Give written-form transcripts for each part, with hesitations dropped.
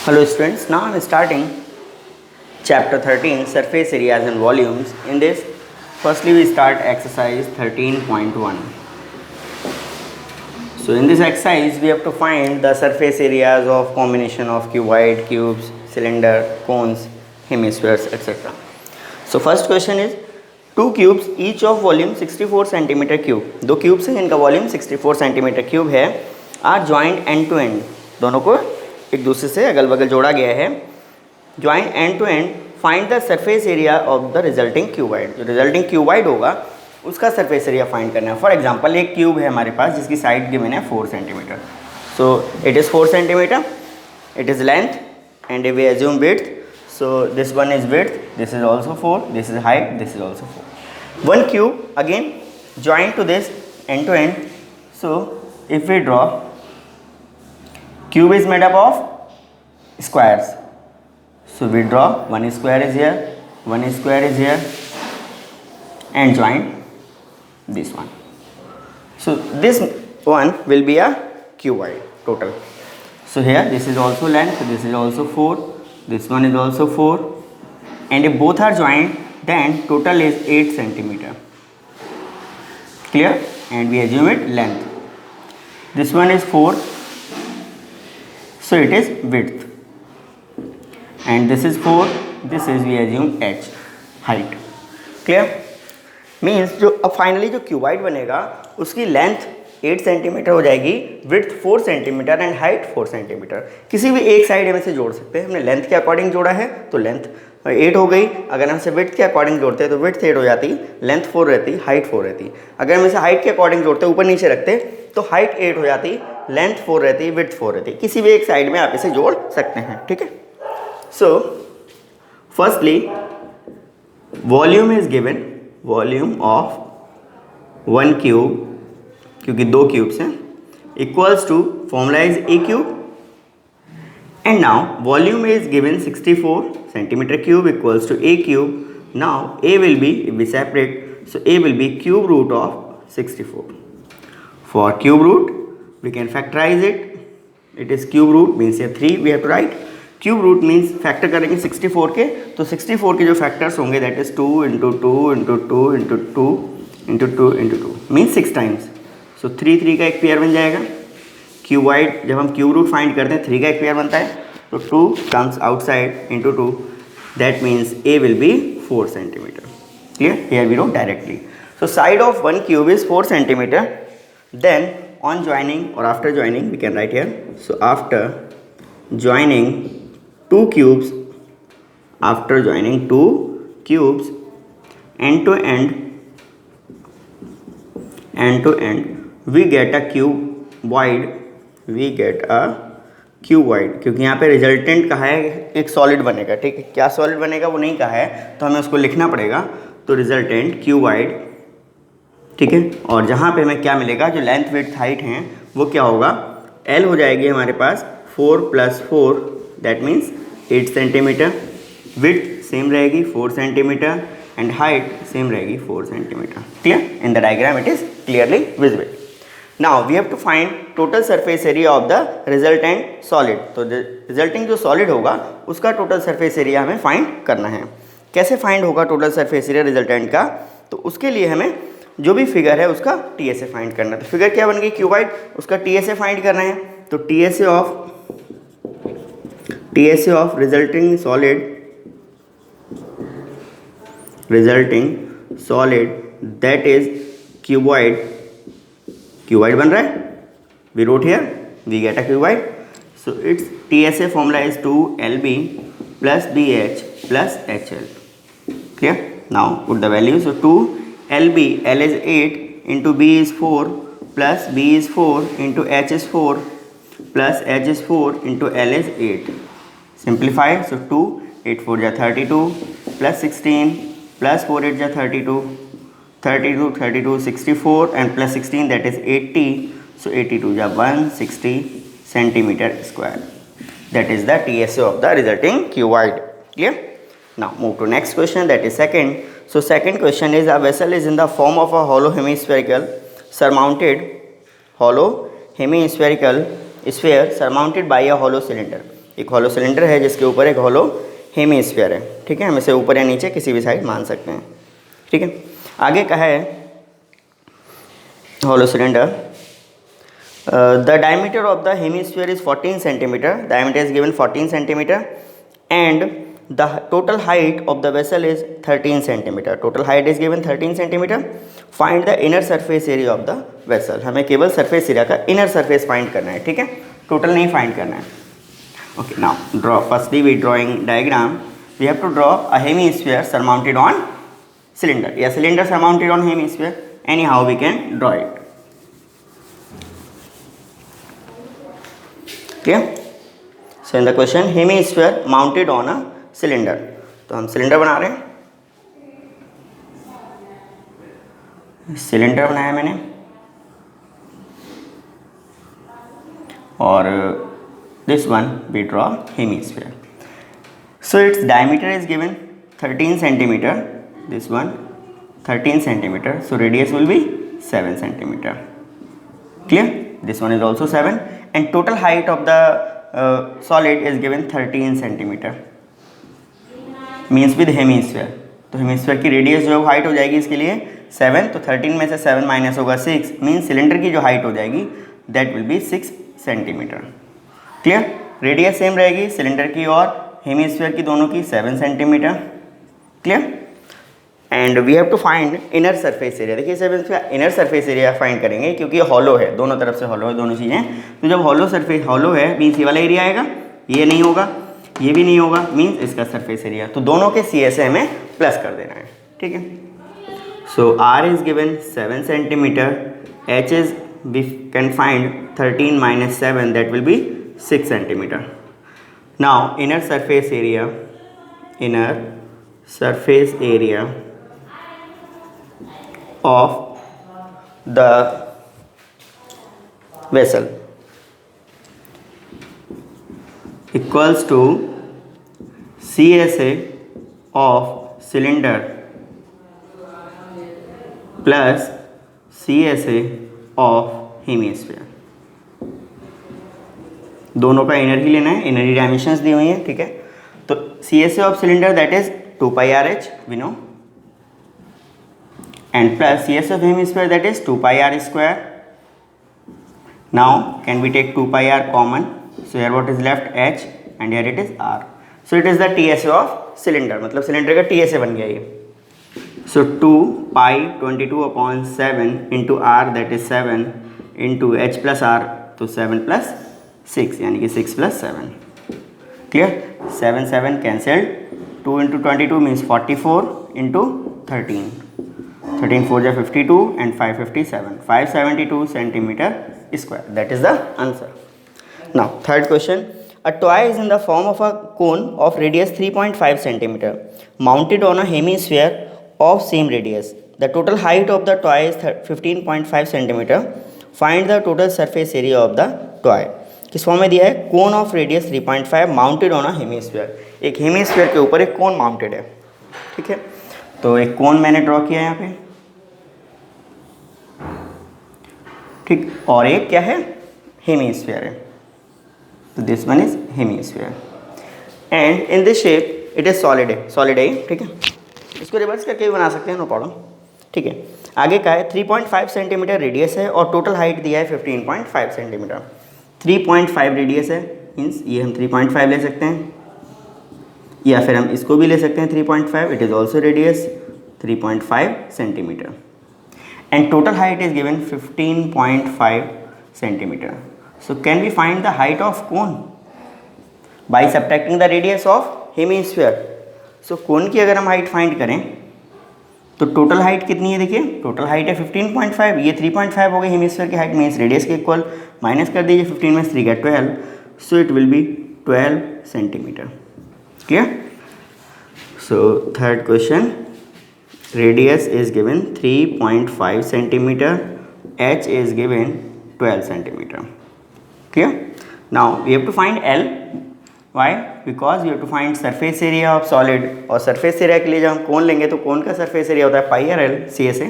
Hello students, now I am starting chapter 13 surface areas and volumes. In this, firstly we start exercise 13.1. So in this exercise we have to find the surface areas of combination of cuboid, cubes, cylinder, cones, hemispheres, etc. So first question is two cubes each of volume 64 centimeter cube. दो cubes हैं जिनका volume 64 centimetre cube है, are joint end to end, दोनों को एक दूसरे से अगल बगल जोड़ा गया है. Joint end to end, find the surface area of the resulting cuboid. जो रिजल्टिंग क्यूबाइड होगा उसका सरफेस एरिया फाइंड करना है. फॉर एग्जांपल एक क्यूब है हमारे पास जिसकी साइड गिवन है 4 centimetre. So it is 4 centimetre, it is length and we assume width. So this one is width, this is also 4, this is height, this is also 4. One cube again joined to this end to end. So if we draw, cube is made up of squares. So we draw one square is here, one square is here, and join this one. So this one will be a cuboid total. So here this is also length, this is also 4, this one is also 4, and if both are joined then total is 8 centimeter. Clear? And we assume it length. This one is 4, so it is width, and this is 4, this is we assume h, height. Clear? Means जो अब finally जो cuboid बनेगा उसकी length 8 centimetre हो जाएगी, width 4 centimetre and height 4 centimetre. किसी भी एक साइड में से जोड़ सकते हैं. हमने लेंथ के अकॉर्डिंग जोड़ा है तो लेंथ 8 हो गई. अगर हम इसे विड्थ के अकॉर्डिंग जोड़ते हैं तो विड्थ 8 हो जाती, लेंथ 4 रहती, हाइट 4 रहती. अगर हम इसे हाइट के अकॉर्डिंग जोड़ते ऊपर नीचे रखते तो हाइट 8 हो जाती, लेंथ 4 रहती, विड्थ 4 रहती. किसी भी एक साइड में आप इसे जोड़ सकते हैं. ठीक है. So firstly volume is given, volume of one cube, क्योंकि दो क्यूब्स हैं, equals to formula is a cube. And now volume is given 64 centimeter cube equals to a cube. Now a will be, if we separate, so a will be cube root of 64. For cube root we can factorize it. It is cube root means here 3 we have to write. Cube root means factor करेंगे 64 के, तो 64 के जो factors होंगे that is 2 into 2 into 2 into 2 into 2 into 2 means 6 times. So 3 का एक pair बन जाएगा. क्यूबाइड जब हम क्यूब रूट फाइंड करते हैं 3 का एक पेयर बनता है, तो 2 comes outside into 2, that means A will be 4 centimetre. Clear? Here we wrote directly. So side of one cube is 4 centimetre. Then on joining और after joining we can write here. So after joining two cubes, after joining two cubes end to end we get a cuboid, we get a cuboid. क्योंकि यहाँ पे resultant कहा है एक solid बनेगा. ठीक है, क्या सॉलिड बनेगा वो नहीं कहा है, तो हमें उसको लिखना पड़ेगा. तो रिजल्टेंट क्यूबॉइड. ठीक है, और जहाँ पे हमें क्या मिलेगा, जो लेंथ विड्थ हाइट हैं वो क्या होगा, एल हो जाएगी हमारे पास 4 + 4 that means 8 centimetre. Width same रहेगी 4 सेंटीमीटर एंड हाइट सेम रहेगी 4 centimetre. Clear? In the diagram it is clearly visible. Now we have to find total surface area of the resultant solid. तो resulting जो solid होगा उसका total surface area हमें find करना है. कैसे find होगा टोटल सरफेस एरिया रिजल्टेंट का, तो उसके लिए हमें जो भी फिगर है उसका टीएसए फाइंड करना है. तो फिगर क्या बन गई, क्यूबाइड, उसका टीएसए फाइंड करना है. तो TSA of resulting solid that is cuboid. Cuboid बन रहा है, we wrote here, we get a cuboid. So it's TSA formula is 2LB plus BH plus HL. Clear? Now put the value. So 2LB, L is 8 into B is 4 plus B is 4 into H is 4 plus H is 4 into L is 8. Simplify. So 2, 8 4 ja 32 plus 16 plus 4 8 ja 32. 32 64 and plus 16 that is 80. So 82 ja 160 centimeter square. That is the TSA of the resulting cuboid. Clear? Now move to next question, that is second. So second question is, a vessel is in the form of a hollow hemispherical sphere surmounted by a hollow cylinder. एक hollow cylinder है जिसके ऊपर एक hollow hemisphere है, ठीक है, हम इसे ऊपर या नीचे किसी भी साइड मान सकते हैं, ठीक है। आगे का है hollow cylinder, the diameter of the hemisphere is 14 centimetre, diameter is given 14 centimetre and the total height of the vessel is 13 centimetre, total height is given 13 centimetre, find the inner surface area of the vessel, हमें केवल surface area का inner surface find करना है, ठीक है, total नहीं find करना है। Okay, now draw. Firstly, we drawing diagram. We have to draw a hemisphere surmounted on cylinder. Yeah, cylinder surmounted on hemisphere. Anyhow, we can draw it. Clear? So in the question, hemisphere mounted on a cylinder. तो हम cylinder बना रहे हैं, cylinder बनाया मैंने और this one we draw hemisphere. So its diameter is given 13 centimeter, this one 13 centimeter, so radius will be 7 centimeter. Clear? This one is also 7 and total height of the solid is given 13 centimeter, means with hemisphere. तो hemisphere की radius जो height हो जाएगी इसके लिए 7, तो 13 में से 7 माइनस होगा 6, मीन्स सिलेंडर की जो हाइट हो जाएगी that will be 6 centimetre. Clear? Radius same रहेगी सिलेंडर की और हेमीस्फीयर की, दोनों की 7 centimetre. Clear? And we have to find inner surface area. देखिए सब इनर सरफेस एरिया फाइंड करेंगे क्योंकि ये हॉलो है, दोनों तरफ से हॉलो है दोनों चीज़ें। तो जब हॉलो है मीन्स ये वाला एरिया आएगा, ये नहीं होगा, ये भी नहीं होगा, मीन्स इसका सरफेस एरिया। तो दोनों के सी से हमें प्लस कर देना है, ठीक है। So R is given 7 centimetre, H is we can find 13 minus 7 that will be 6 centimeter. Now inner surface area of the vessel equals to CSA of cylinder plus CSA of hemisphere. दोनों का inner ही लेना है, इनरी dimensions दी हुई हैं, ठीक है। तो CSA of cylinder that is 2πRh we know and plus CSA of hemisphere that is 2πr square. Now can we take 2πr common, so here what is left h and here it is r, so it is the TSA of cylinder, मतलब cylinder का TSA बन गया ये। So 2π 22/7 into r that is 7 into h plus r, तो 7 + 6 यानी कि 6 + 7। Clear? 7 7 cancelled, 2 into 22 means 44 into 13, 13 4 जा 52 and 5 57, 572 centimetre square, that is the answer. Now third question, a toy is in the form of a cone of radius 3.5 centimeter mounted on a hemisphere of same radius. The total height of the toy is 15.5 centimeter. Find the total surface area of the toy. किस form में दिया है? Cone of radius 3.5 mounted on a hemisphere. एक hemisphere के ऊपर एक कोन mounted है, ठीक है। तो एक कोन मैंने ड्रॉ किया यहाँ पे, ठीक, और एक क्या है? हेमीस्फीयर है। तो this one is hemisphere and in this shape it is solid है, ठीक है। इसको रिवर्स करके भी बना सकते हैं, नो प्रॉब्लम, ठीक है। आगे का है 3.5 सेंटीमीटर रेडियस है और टोटल हाइट दिया है 15.5 सेंटीमीटर। 3.5 रेडियस है, मीन्स ये हम 3.5 ले सकते हैं, या फिर हम इसको भी ले सकते हैं 3.5, it is also radius 3.5 centimetre and total height is given 15.5 centimetre. So can we find the height of cone by subtracting the radius of hemisphere. So cone की अगर हम हाइट फाइंड करें तो टोटल हाइट कितनी है? देखिए total height है 15.5, ये 3.5 हो गई हेमीस्फीयर की हाइट, मीन्स रेडियस के इक्वल, माइनस कर दीजिए 15 में 3 का 12, so it will be 12 centimetre. Clear? So third question, radius is given 3.5 centimetre, h is given 12 centimeter. Clear? Now we have to find L. Why? Because we have to find surface area of solid, और surface area के लिए जब हम कोन लेंगे तो कोन का surface area होता है पाई आर एल सी ए से,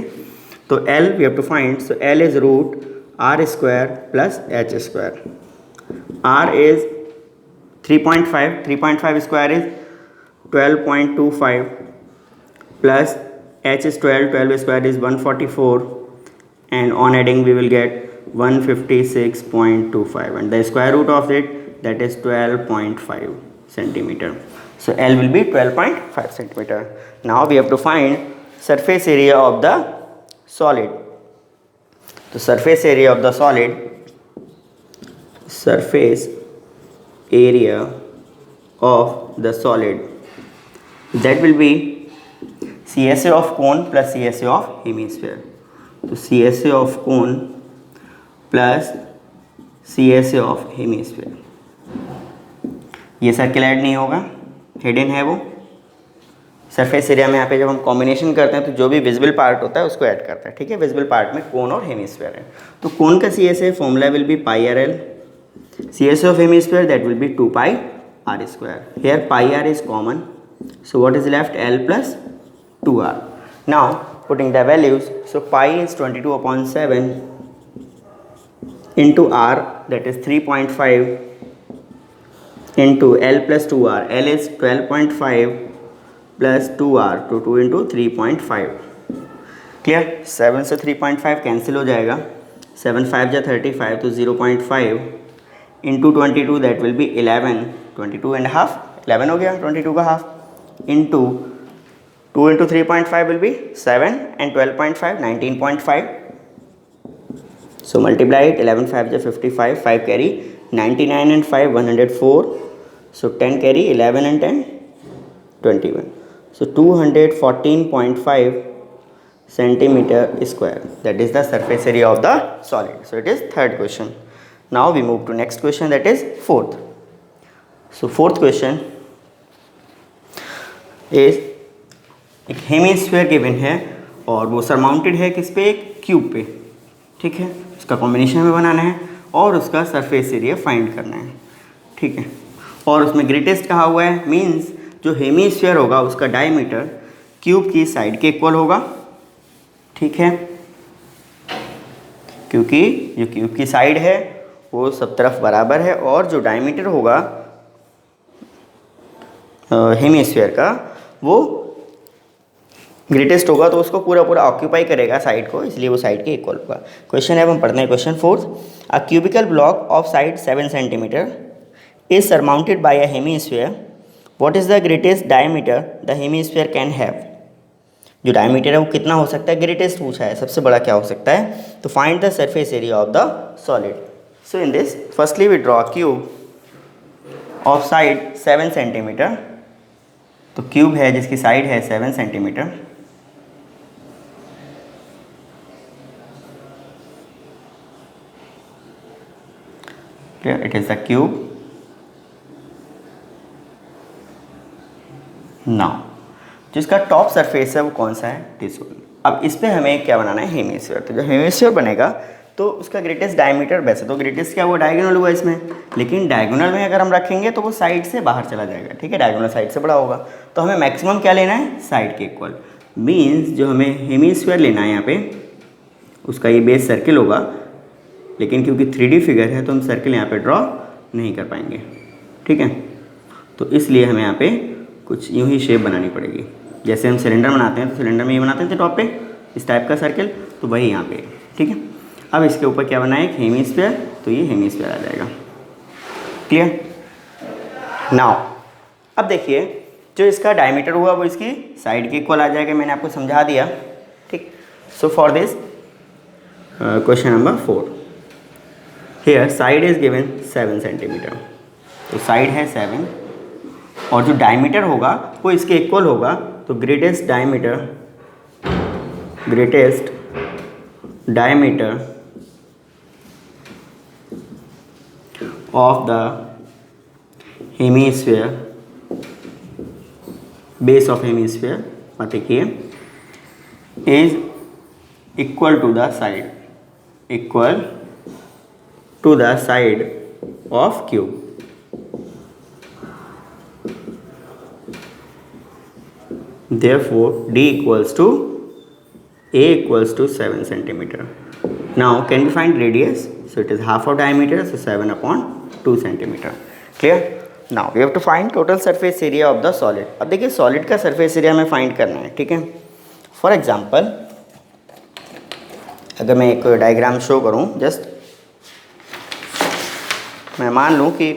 तो L we have to find, so L is root r square plus h square, r is 3.5 square is 12.25 plus h is 12 square is 144, and on adding we will get 156.25, and the square root of it, that is 12.5 centimeter. So L will be 12.5 centimeter. Now we have to find surface area of the solid. The surface area of the solid, surface area of the solid, that will be CSA of cone plus CSA of hemisphere. तो CSA of cone plus CSA of hemisphere, ये circle add नहीं होगा, hidden है वो। Surface area में यहाँ पे जब हम कॉम्बिनेशन करते हैं तो जो भी विजिबल पार्ट होता है उसको ऐड करता है, ठीक है। विजिबल पार्ट में कोन और हेमिस्फीयर है, तो कोन का CSA formula will be pi R L, CSA of hemisphere that will be 2 pi r square. Here pi r is common, so what is left? L plus 2r. Now putting the values, so pi is 22/7 into r, that is 3.5, into L plus 2r. L is 12.5 plus 2r, तो 2 into 3.5. Clear? 7 से 3.5 cancel हो जाएगा, 7 5 जा 35, तो 0.5 into 22, that will be 11, 22 and half, 11 हो गया, 22 का half, into 2 into 3.5 will be 7 and 12.5, 19.5. So multiply it, 11 5 जा 55, 5 carry 99 and 5 104, so 10 carry 11 and 10 21, so 214.5 centimeter square, that is the surface area of the solid. So it is third question. Now we move to next question, that is fourth. So fourth question is एक hemisphere given है और वो surmounted है किस पे? एक cube पे, ठीक है। उसका कॉम्बिनेशन में बनाना है और उसका सरफेस एरिया फाइंड करना है, ठीक है। और उसमें ग्रेटेस्ट कहा हुआ है, मींस जो हेमिस्फीयर होगा उसका डायमीटर क्यूब की साइड के इक्वल होगा, ठीक है, क्योंकि जो क्यूब की साइड है वो सब तरफ बराबर है, और जो डायमीटर होगा हेमिस्फीयर का वो ग्रेटेस्ट होगा, तो उसको पूरा पूरा ऑक्यूपाई करेगा साइड को, इसलिए वो साइड के इक्वल होगा। क्वेश्चन है, अब हम पढ़ते हैं question fourth. A cubical block of side 7 centimetre is surmounted bye a hemisphere, what is the greatest diameter the hemisphere can have. जो डायमीटर है वो कितना हो सकता है, ग्रेटेस्ट पूछा है, सबसे बड़ा क्या हो सकता है, तो find the surface area of the solid. So in this firstly we draw cube of side 7 centimetre, तो क्यूब है जिसकी साइड है 7 centimetre, it is the cube. Now जिसका टॉप सरफेस है वो कौन सा है, दिस वन। अब इस पे हमें क्या बनाना है, हेमिस्फीयर। तो जो हेमिस्फीयर बनेगा तो उसका ग्रेटेस्ट डायमीटर, वैसे तो ग्रेटेस्ट क्या हुआ, डायगोनल हुआ इसमें, लेकिन डायगोनल में अगर हम रखेंगे तो वो साइड से बाहर चला जाएगा, ठीक है, डायगोनल साइड से बड़ा होगा। तो हमें मैक्सिमम क्या लेना है, साइड के इक्वल, मीन्स जो हमें हेमिस्फीयर लेना है यहाँ पे उसका ये बेस सर्किल होगा, लेकिन क्योंकि 3D फिगर है तो हम सर्किल यहाँ पे ड्रॉ नहीं कर पाएंगे, ठीक है। तो इसलिए हमें यहाँ पे कुछ यूँ ही शेप बनानी पड़ेगी, जैसे हम सिलेंडर बनाते हैं तो सिलेंडर में ये बनाते थे टॉप पे इस टाइप का सर्किल, तो वही यहाँ पे, ठीक है। अब इसके ऊपर क्या बनाए, एक हेमिस्फीयर, तो ये हेमिस्फीयर आ जाएगा, क्लियर। नाउ अब देखिए जो इसका डायमीटर हुआ वो इसकी साइड के इक्वल आ जाएगा, मैंने आपको समझा दिया, ठीक। So for this question number 4, here side is given 7 centimetre, तो साइड है 7 और जो डायमीटर होगा वो इसके इक्वल होगा, तो greatest diameter of the hemisphere, base of hemisphere, देखिए, is equal to the side of cube. Therefore, D equals to A equals to 7 centimeter. Now, can we find radius? So, it is half of diameter, so 7/2 centimeter. Clear? Now we have to find total surface area of the solid. अब देखिए solid का surface area हमें find करना है, ठीक है। For example अगर मैं एक डायग्राम शो करूं, जस्ट मैं मान लूं कि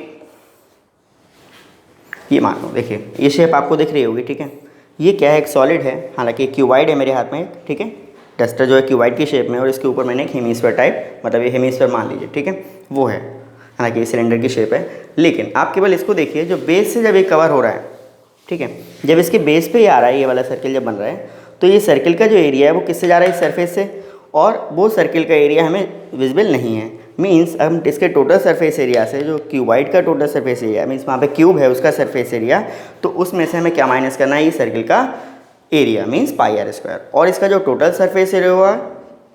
ये मान लो, देखिए ये शेप आपको दिख रही होगी, ठीक है। ये क्या है, एक सॉलिड है, हालांकि क्यूबाइड है मेरे हाथ में, ठीक है। डस्टर जो है क्यूबाइड की शेप में, और इसके ऊपर मैंने एक हेमीस्फीयर टाइप, मतलब ये हेमीस्फीयर मान लीजिए, ठीक है, वो है, हालांकि ये सिलेंडर की शेप है। लेकिन आप केवल इसको देखिए, जो बेस से जब ये कवर हो रहा है, ठीक है, जब इसके बेस पे ही आ रहा है, ये वाला सर्किल जब बन रहा है, तो ये सर्किल का जो एरिया है वो किससे जा रहा है, इस सरफेस से, और वो सर्किल का एरिया हमें विजिबल नहीं है। मीन्स हम इसके टोटल सरफेस एरिया से, जो क्यूबाइड का टोटल सरफेस एरिया, मीन्स वहाँ पे क्यूब है उसका सरफेस एरिया, तो उसमें से हमें क्या माइनस करना है, ये सर्किल का area, means pi are square. और इसका जो टोटल सरफेस एरिया हुआ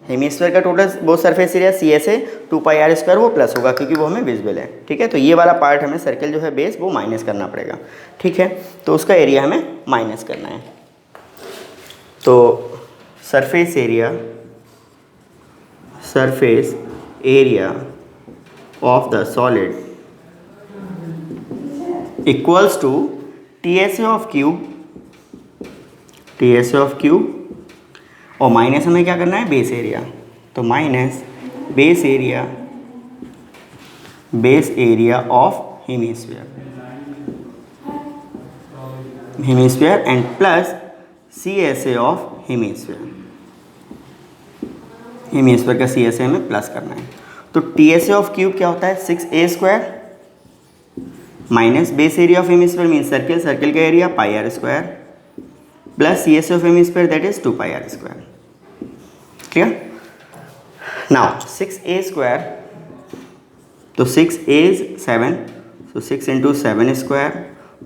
हेमीस्फीयर का टोटल वो surface area C S A 2 pi are square, वो प्लस होगा क्योंकि वो हमें विजिबल है, ठीक है। तो ये वाला पार्ट हमें सर्किल जो है बेस वो माइनस करना पड़ेगा, ठीक है। तो उसका एरिया हमें माइनस करना है। तो surface area of the solid equals to TSA of cube, और माइनस हमें क्या करना है, बेस एरिया। तो minus base area of hemisphere and plus CSA of hemisphere का CSA हमें प्लस करना है। तो TSA ऑफ क्यूब क्या होता है, 6A square minus base area of hemisphere mean circle का area pi are square, plus CSA of hemisphere that is 2 pi are square, clear. Now 6A square, तो 6A is 7, so 6 into 7 square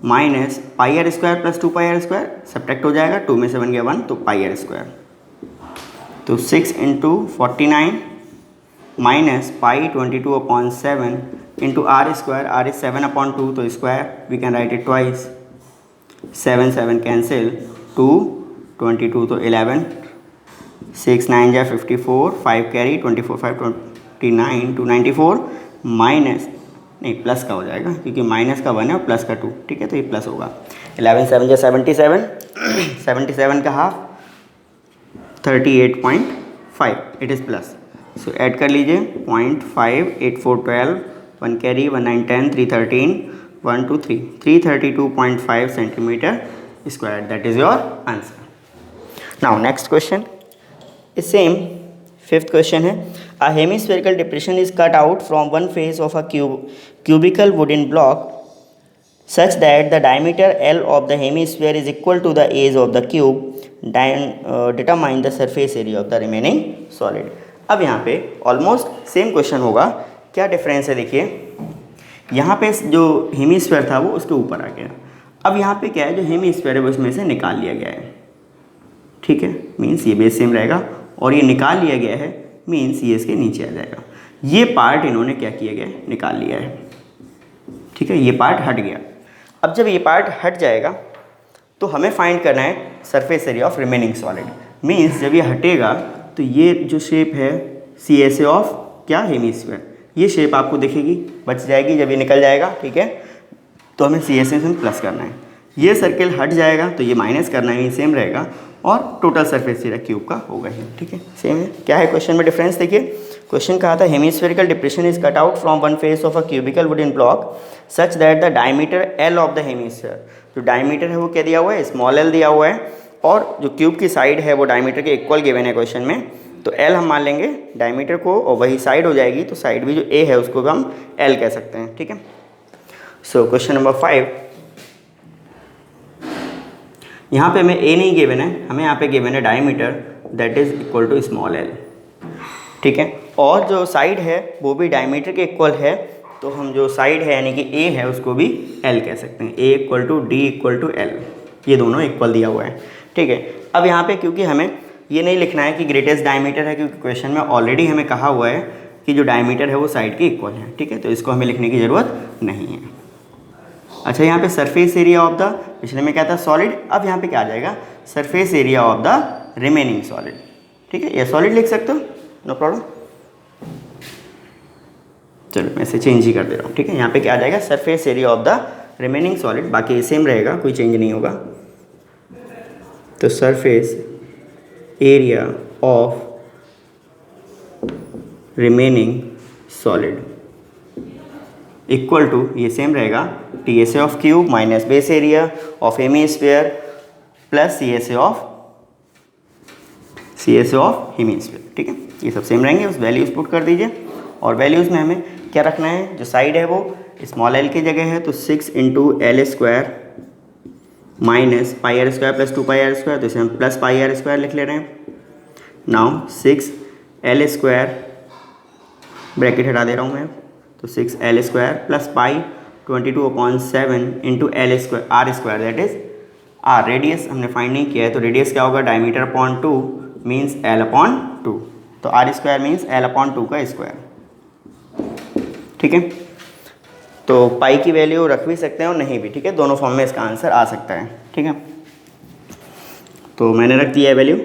minus pi are square plus 2 pi are square, subtract हो जाएगा, 2 में 7 गया 1, तो पाई are square. तो 6 into 49 minus pi 22/7 into r square, r is 7/2, तो square we can write it twice, 7 cancel, 2 22 तो 11, 6 9 जा 54, 5 carry 24 5 29 294 minus नहीं प्लस का हो जाएगा क्योंकि माइनस का 1 है और प्लस का 2, ठीक है। तो ये प्लस होगा, 11 7 जा 77, 77 का half 38.5, it is plus. So add कर लीजिए 0.5 8 4 12, 1 carry 1 9 10 3 13 1 2 3 332.5 centimetre square, that is your answer. Now next question is same, 5th question है, a hemispherical depression is cut out from one face of a cubical wooden block such that the diameter L of the hemisphere is equal to the age of the cube. Determine the surface area of the remaining solid. अब यहाँ पे almost same question होगा, क्या difference है, देखिए यहाँ पे जो हेमीस्फीयर था वो उसके ऊपर आ गया, अब यहाँ पे क्या है, जो हेमीस्फीयर है वो इसमें से निकाल लिया गया है, ठीक है, मीन्स ये बेस सेम रहेगा, और ये निकाल लिया गया है मीन्स ये इसके नीचे आ जाएगा। ये पार्ट इन्होंने क्या किया गया, निकाल लिया है, ठीक है, ये पार्ट हट गया। अब जब ये पार्ट हट जाएगा तो हमें फाइंड करना है surface area of remaining solid, means जब ये हटेगा तो ये जो शेप है CSA ऑफ क्या, हेमीस्फीयर, ये शेप आपको दिखेगी, बच जाएगी जब ये निकल जाएगा, ठीक है। तो हमें CSA से प्लस करना है, ये सर्किल हट जाएगा तो ये माइनस करना है, ये सेम रहेगा, और टोटल सरफेस एरिया क्यूब का होगा ही, ठीक है, सेम है। क्या है क्वेश्चन में डिफरेंस, देखिए क्वेश्चन कहा था hemispherical depression is cut out from one face of a cubical wooden block such that the diameter L of the hemisphere, जो डायमीटर है वो क्या दिया हुआ है, स्मॉल l दिया हुआ है, और जो क्यूब की साइड है वो डायमीटर के इक्वल गिवन है क्वेश्चन में, तो L हम मान लेंगे डायमीटर को, और वही साइड हो जाएगी, तो साइड भी जो A है उसको भी हम L कह सकते हैं, ठीक है। सो क्वेश्चन नंबर 5, यहाँ पे हमें A नहीं गिवन है, हमें यहाँ पे गिवन है diameter that is equal to small l, ठीक है, और जो साइड है वो भी डायमीटर के इक्वल है, तो हम जो साइड है यानी कि A है उसको भी L कह सकते हैं, A equal to D equal to L, ये दोनों इक्वल दिया हुआ है, ठीक है। अब यहाँ पे क्योंकि हमें ये नहीं लिखना है कि ग्रेटेस्ट डायमीटर है, क्योंकि क्वेश्चन में ऑलरेडी हमें कहा हुआ है कि जो डायमीटर है वो साइड के इक्वल है, ठीक है, तो इसको हमें लिखने की ज़रूरत नहीं है। अच्छा, यहाँ पे सरफेस एरिया ऑफ द, पिछले में क्या था, सॉलिड, अब यहाँ पे क्या आ जाएगा, surface area of the remaining solid, ठीक है, ये सॉलिड लिख सकते हो, नो प्रॉब्लम। चलो मैं इसे चेंज ही कर दे रहा हूँ, ठीक है, यहाँ पे क्या आ जाएगा, surface area of the remaining solid, बाकी सेम रहेगा, कोई चेंज नहीं होगा। तो surface area of remaining solid equal to, ये सेम रहेगा, TSA of cube minus base area of hemisphere plus CSA of hemisphere. ठीक है, ये सब सेम रहेंगे, उस वैल्यूज पुट कर दीजिए। और वैल्यूज़ में हमें क्या रखना है, जो साइड है वो स्मॉल l की जगह है, तो 6 into L square minus pi are square plus 2 pi are square, तो इसे हम प्लस पाई आर स्क्वायर लिख ले रहे हैं। नाउ 6 एल स्क्वायर, ब्रैकेट हटा दे रहा हूँ मैं, तो 6 L square plus pi 22/7 into L square r square, that is r. Radius हमने फाइंड नहीं किया है, तो रेडियस क्या होगा, diameter upon 2 means L upon 2, तो r square means L upon 2 का स्क्वायर। ठीक है, तो पाई की वैल्यू रख भी सकते हैं और नहीं भी, ठीक है, दोनों फॉर्म में इसका आंसर आ सकता है। ठीक है, तो मैंने रख दिया है वैल्यू,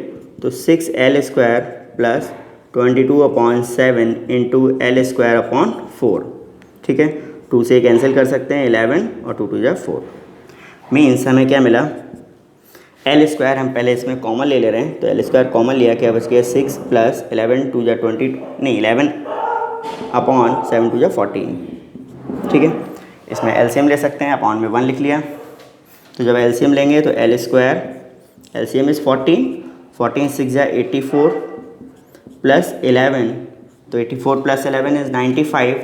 तो 6 L square plus 22/7 into L square upon 4। ठीक है, 2 से कैंसिल कर सकते हैं, 11 और 2 2 जा 4, मीन्स हमें क्या मिला, एल स्क्वायर हम पहले इसमें कॉमन ले ले रहे हैं, तो एल स्क्वायर कॉमन लिया, क्या बच गया 6 प्लस 11 2 जा 20, नहीं 11 अपॉन 7 2 जा 14। ठीक है, इसमें एलसीएम ले सकते हैं, अपॉन में 1 लिख लिया, तो जब एलसीएम लेंगे तो एल स्क्वायर, एलसीएम इज़ 14 6 जा 84 प्लस 11, तो 84 plus 11 is 95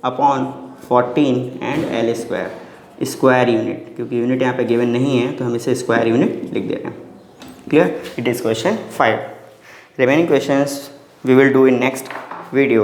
upon 14 and L square unit, क्योंकि यूनिट यहाँ पे गिवन नहीं है तो हम इसे स्क्वायर यूनिट लिख दे रहे हैं। Clear, it is question 5। Remaining questions we will do in next video.